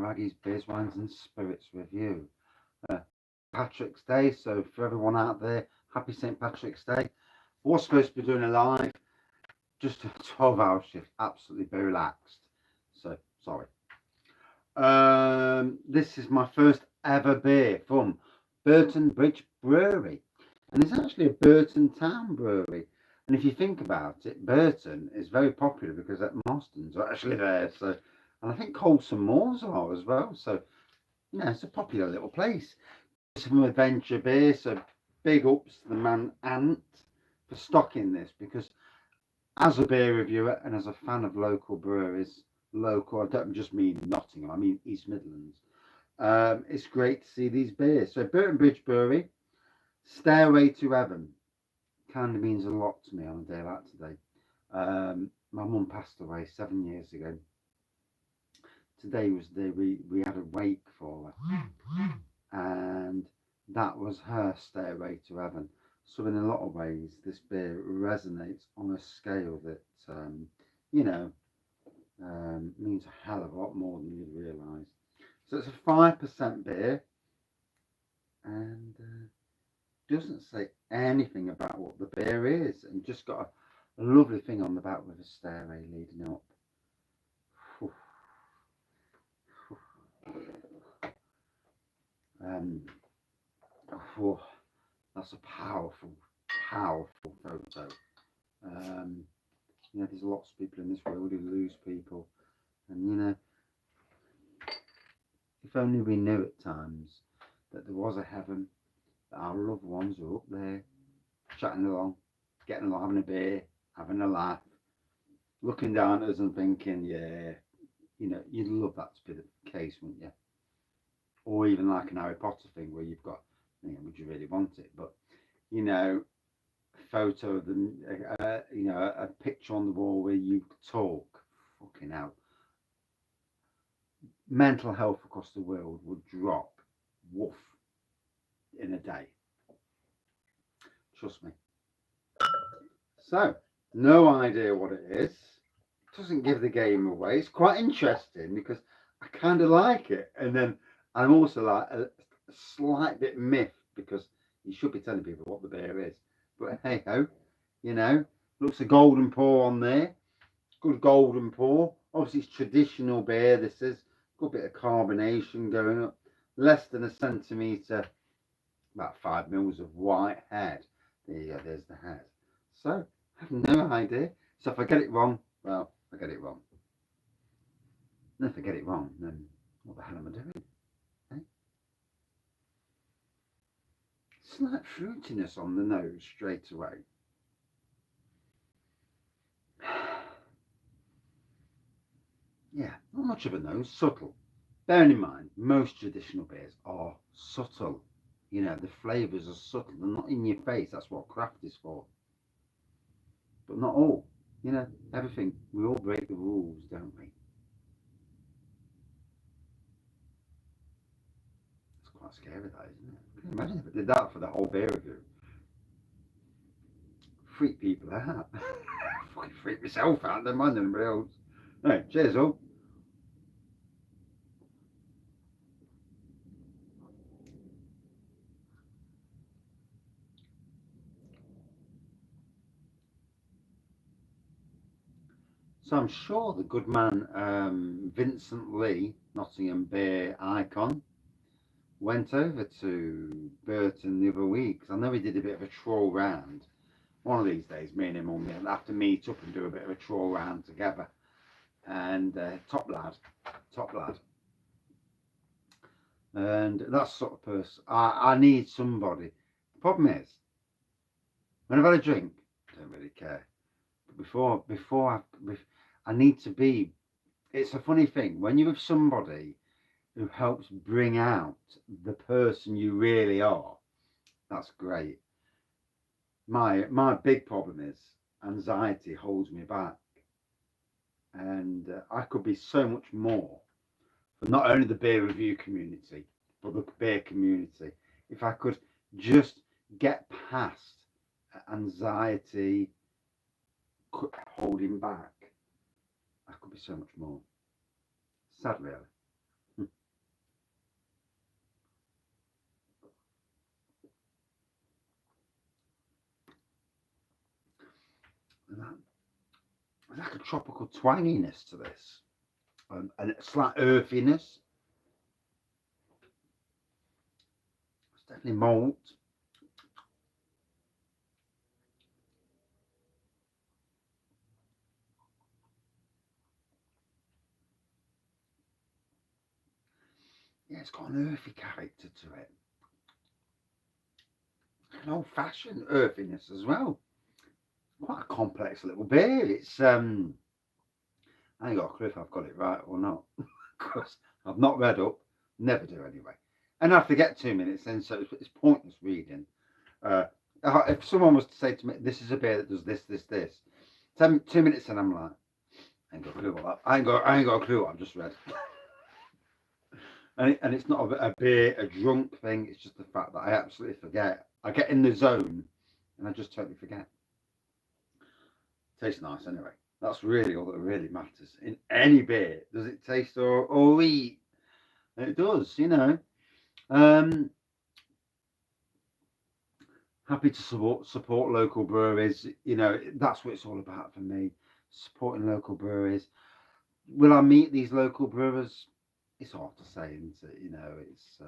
Wraggys Beers, Wines and Spirits review. Patrick's Day, so for everyone out there, happy St. Patrick's Day. Was supposed to be doing a live, just a 12-hour shift, absolutely very relaxed. So, sorry. This is my first ever beer from Burton Bridge Brewery. And it's actually a Burton Town brewery. And if you think about it, Burton is very popular because at Marston's are actually there. So, and I think Colson Moors are as well. So, you know, it's a popular little place. Some adventure beer. So, big ups to the man Ant for stocking this, because as a beer reviewer and as a fan of local breweries, I don't just mean Nottingham, I mean East Midlands. It's great to see these beers. So, Burton Bridge Brewery, Stairway to Heaven. Kind of means a lot to me on a day like today. My mum passed away 7 years ago. Today was the day we had a wake for her, and that was her Stairway to Heaven. So in a lot of ways, this beer resonates on a scale that you know, means a hell of a lot more than you'd realise. So it's a 5% beer, and doesn't say anything about what the beer is, and just got a lovely thing on the back with a stairway leading up. That's a powerful photo. You know, there's lots of people in this world who lose people, and you know, if only we knew at times that there was a heaven, that our loved ones are up there, chatting along, getting along, having a beer, having a laugh, looking down at us and thinking, yeah, you know, you'd love that to be the case, wouldn't you? Or even like an Harry Potter thing where you've got, you know, would you really want it? But, you know, a photo of them, you know, a picture on the wall where you talk, fucking hell. Mental health across the world would drop, woof, in a day. Trust me. So, no idea what it is. Doesn't give the game away. It's quite interesting because I kind of like it, and then I'm also like a slight bit miffed because you should be telling people what the beer is. But hey ho, you know, looks a golden pour on there. Good golden pour. Obviously, it's traditional beer. This is good bit of carbonation going up. Less than a centimetre. About 5 mils of white head. There you go. There's the head. So I have no idea. So if I get it wrong, well, I get it wrong. And if I get it wrong, then what the hell am I doing? Eh? Slight fruitiness on the nose straight away. Yeah, not much of a nose, subtle. Bearing in mind, most traditional beers are subtle. You know, the flavours are subtle. They're not in your face. That's what craft is for. But not all. You know, everything. We all break the rules, don't we? It's quite scary, that, isn't it? Can you imagine if I did that for the whole beer review? Freak people out. Fucking freak myself out, never mind anybody else. Anyway, cheers all. So I'm sure the good man Vincent Lee, Nottingham beer icon, went over to Burton the other week. I know he did a bit of a trawl round. One of these days, me and him will have to meet up and do a bit of a trawl round together. And top lad. And that sort of person. I need somebody. The problem is, when I've had a drink, I don't really care. But before I need to be. It's a funny thing when you're with somebody who helps bring out the person you really are. That's great. My big problem is anxiety holds me back, and I could be so much more for not only the beer review community but the beer community if I could just get past anxiety holding back. I could be so much more. Sad, really. tropical twanginess to this, and a slight earthiness. It's definitely malt. Yeah, it's got an earthy character to it. An old-fashioned earthiness as well. Quite a complex little beer. It's I ain't got a clue if I've got it right or not, because I've not read up. Never do anyway. And I forget 2 minutes then, so it's pointless reading. If someone was to say to me, "This is a beer that does this, this, this," 2 minutes, and I'm like, I ain't got a clue what that. I ain't got a clue what I've just read. And it's not a beer, a drunk thing. It's just the fact that I absolutely forget. I get in the zone, and I just totally forget. Tastes nice anyway. That's really all that really matters in any beer. Does it taste or eat? And it does, you know. Um, Happy to support local breweries. You know, that's what it's all about for me. Supporting local breweries. Will I meet these local brewers? It's hard to say, isn't it? You know, it's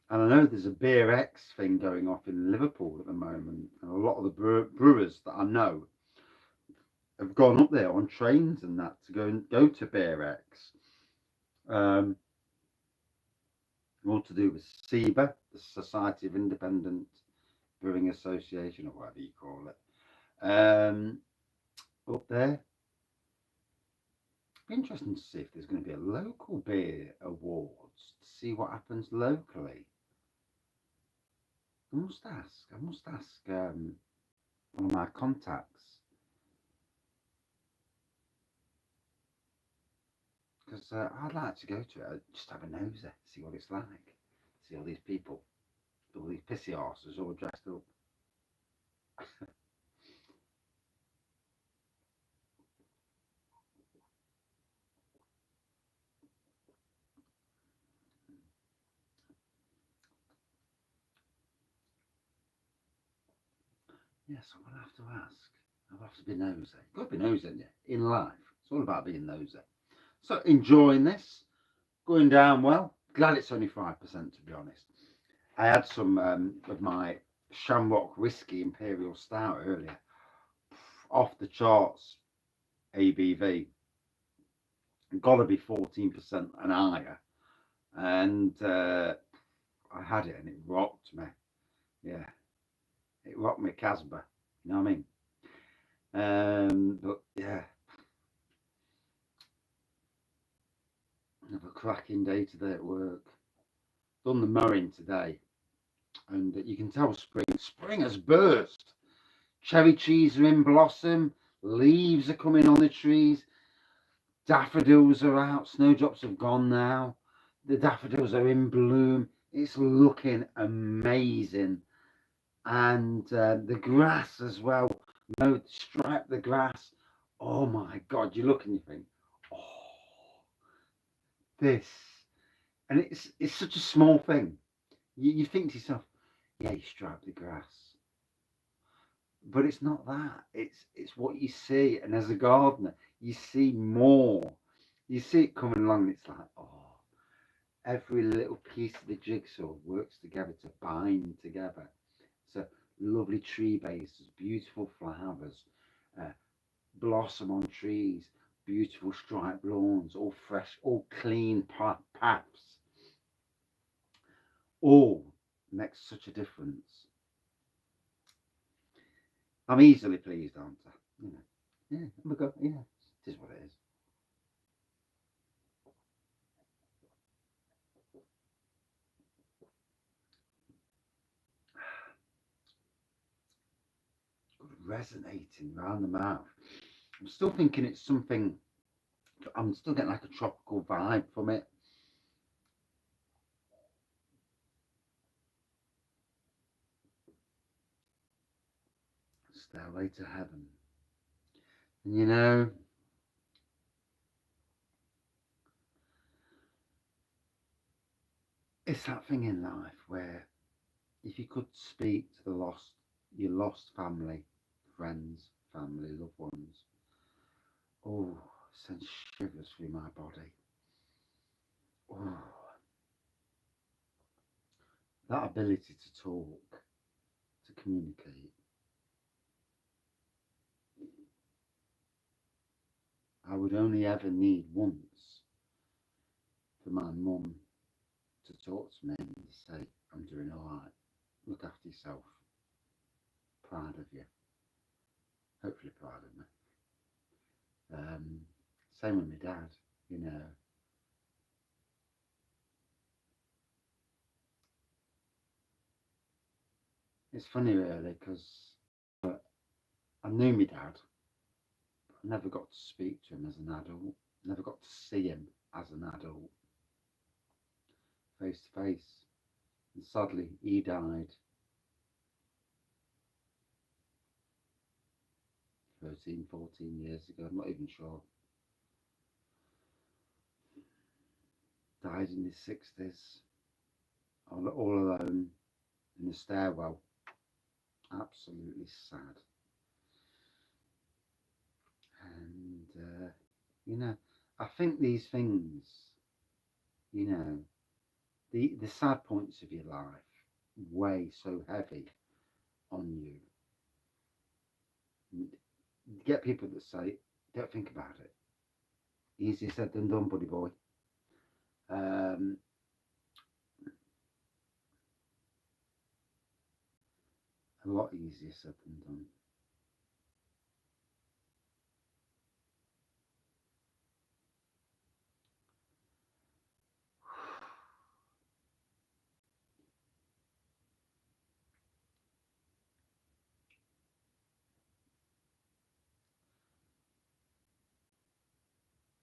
and I know there's a Beer X thing going off in Liverpool at the moment, and a lot of the brewers that I know have gone up there on trains and that to go to Beer X. More to do with SIBA, the Society of Independent Brewing Association, or whatever you call it. Up there, be interesting to see if there's going to be a local beer awards to see what happens locally. I must ask. One of my contacts, because I'd like to go to it. Just have a nosy, see what it's like. See all these people, all these pissy arses all dressed up. Yes, I'm gonna have to ask. I'll have to be nosy. Got to be nosy, haven't you? In life, it's all about being nosy. So enjoying this, going down well. Glad it's only 5%, to be honest. I had some of my Shamrock Whiskey Imperial Stout earlier. Off the charts ABV. Gotta be 14% and higher. And I had it and it rocked me. Yeah, it rocked me Casbah. You know what I mean? But yeah, have a cracking day today at work. Done the mowing today, and you can tell spring has burst. Cherry trees are in blossom, leaves are coming on the trees, daffodils are out, snowdrops have gone now. The daffodils are in bloom. It's looking amazing, and the grass as well. Stripe the grass. Oh my God! You look and you think, oh, this, and it's such a small thing. You think to yourself, yeah, you stripe the grass, but it's not that. It's what you see, and as a gardener, you see more. You see it coming along, and it's like, oh, every little piece of the jigsaw works together to bind together. So lovely tree bases, beautiful flowers, uh, blossom on trees, beautiful striped lawns, all fresh, all clean paths. All makes such a difference. I'm easily pleased, aren't I? You know, yeah, yeah, it is what it is. Good, resonating round the mouth. I'm still thinking it's something. I'm still getting like a tropical vibe from it. Stairway to heaven. And you know, it's that thing in life where if you could speak to your lost family, friends, family, loved ones. Oh, sends shivers through my body. Oh, that ability to talk, to communicate. I would only ever need once for my mum to talk to me and say, I'm doing all right. Look after yourself. Proud of you. Hopefully proud of me. Same with my dad, you know. It's funny really because I knew my dad, but I never got to speak to him as an adult. Never got to see him as an adult, face to face. And sadly, he died 13, 14 years ago. I'm not even sure. Died in his 60s, all alone in the stairwell. Absolutely sad. And, you know, I think these things, you know, the sad points of your life weigh so heavy on you. You get people that say, don't think about it. Easier said than done, buddy boy. Um, a lot easier said than done.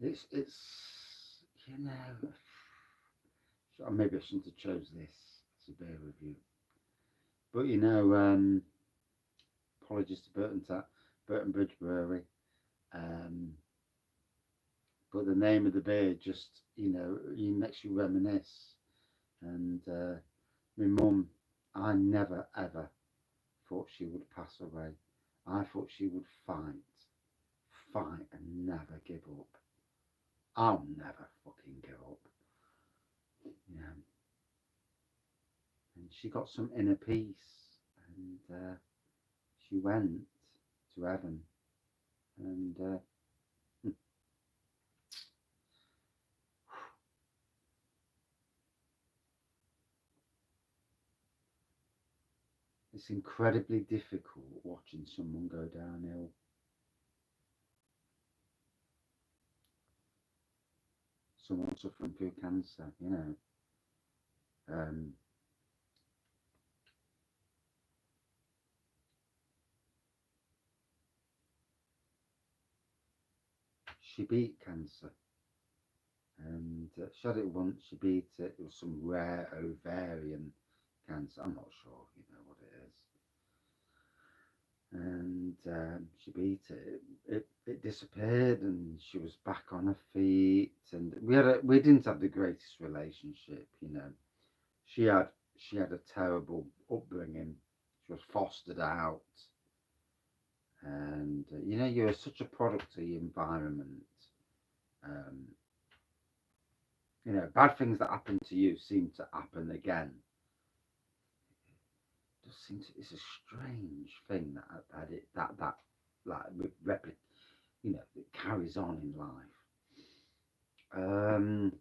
It's you know, maybe I shouldn't have chose this as a beer review, but you know, apologies to Burton Bridge Brewery, um, but the name of the beer just, you know, it makes you reminisce. And my mum, I never ever thought she would pass away. I thought she would fight and never give up. I'll never fucking give up. Yeah. And she got some inner peace, and she went to heaven. And it's incredibly difficult watching someone go downhill. Someone suffering through cancer, you know. Um, she beat cancer, and she had it once. She beat it. It was some rare ovarian cancer. I'm not sure, you know what it is. And she beat it. It disappeared, and she was back on her feet. And we didn't have the greatest relationship, you know. She had she had a terrible upbringing. She was fostered out, and you know, you're such a product of your environment. Um, you know, bad things that happen to you seem to happen again. It just seems it's a strange thing that like you know, it carries on in life. Um,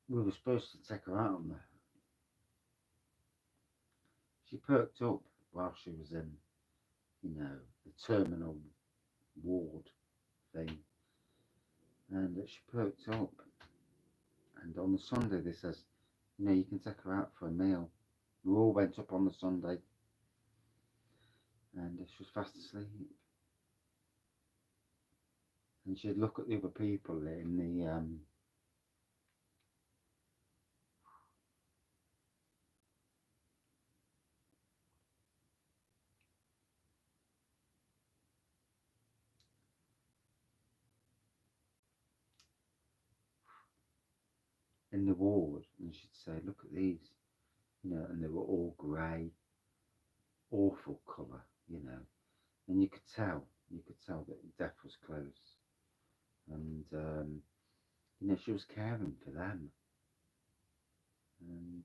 we were supposed to take her out on the. She perked up while she was in, you know, the terminal ward thing, and she perked up. And on the Sunday, they says, you know, you can take her out for a meal. We all went up on the Sunday, and she was fast asleep. And she'd look at the other people in in the ward, and she'd say, "Look at these," and they were all grey, awful colour, and you could tell that death was close, and she was caring for them, and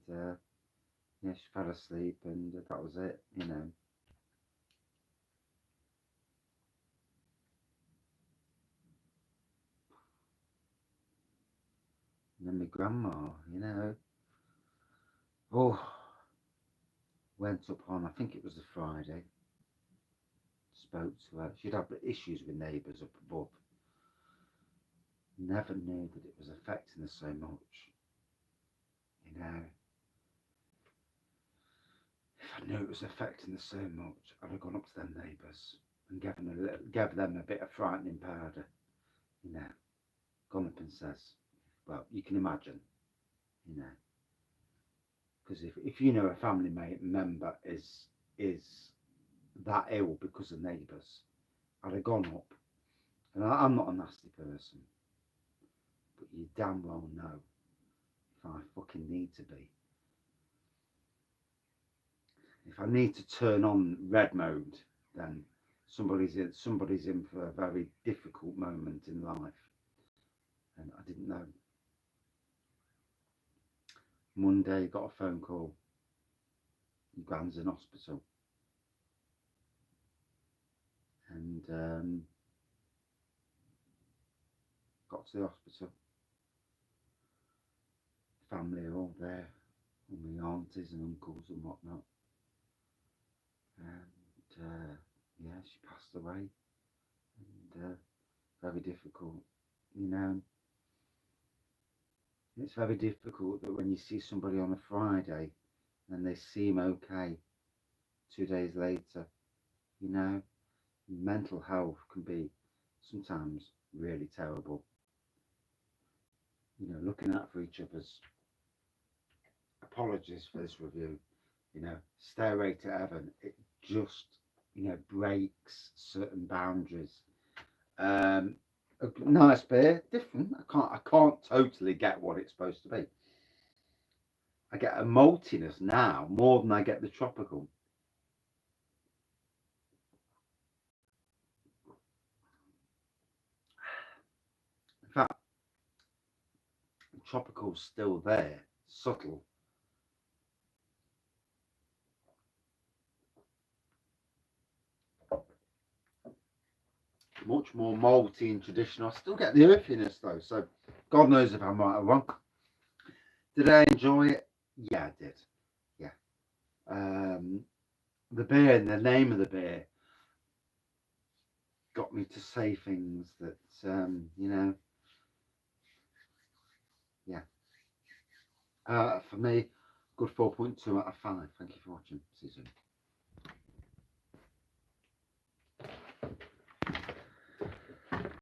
she fell asleep, and that was it, And then my grandma, oh, went up on, I think it was a Friday, spoke to her. She'd had issues with neighbours up above. Never knew that it was affecting her so much. If I knew it was affecting her so much, I'd have gone up to them neighbours and gave them a bit of frightening powder. Gone up and says, well, you can imagine, because if a family member is that ill because of neighbours, I'd have gone up, and I'm not a nasty person, but you damn well know if I fucking need to be. If I need to turn on red mode, then somebody's in for a very difficult moment in life, and I didn't know. Monday, got a phone call. Your Gran's in hospital, and got to the hospital. Family are all there, all my aunties and uncles and whatnot, and she passed away, and very difficult, It's very difficult that when you see somebody on a Friday and they seem okay 2 days later, mental health can be sometimes really terrible. Looking out for each other's. Apologies for this review. Stairway to Heaven, it just, breaks certain boundaries. A nice beer, different. I can't totally get what it's supposed to be. I get a maltiness now more than I get the tropical. In fact, the tropical's still there, subtle. Much more malty and traditional. I still get the earthiness though, so God knows if I'm right or wrong. Did I enjoy it? Yeah, I did. Yeah. The beer and the name of the beer got me to say things that, yeah. For me, good 4.2 out of 5. Thank you for watching. See you soon.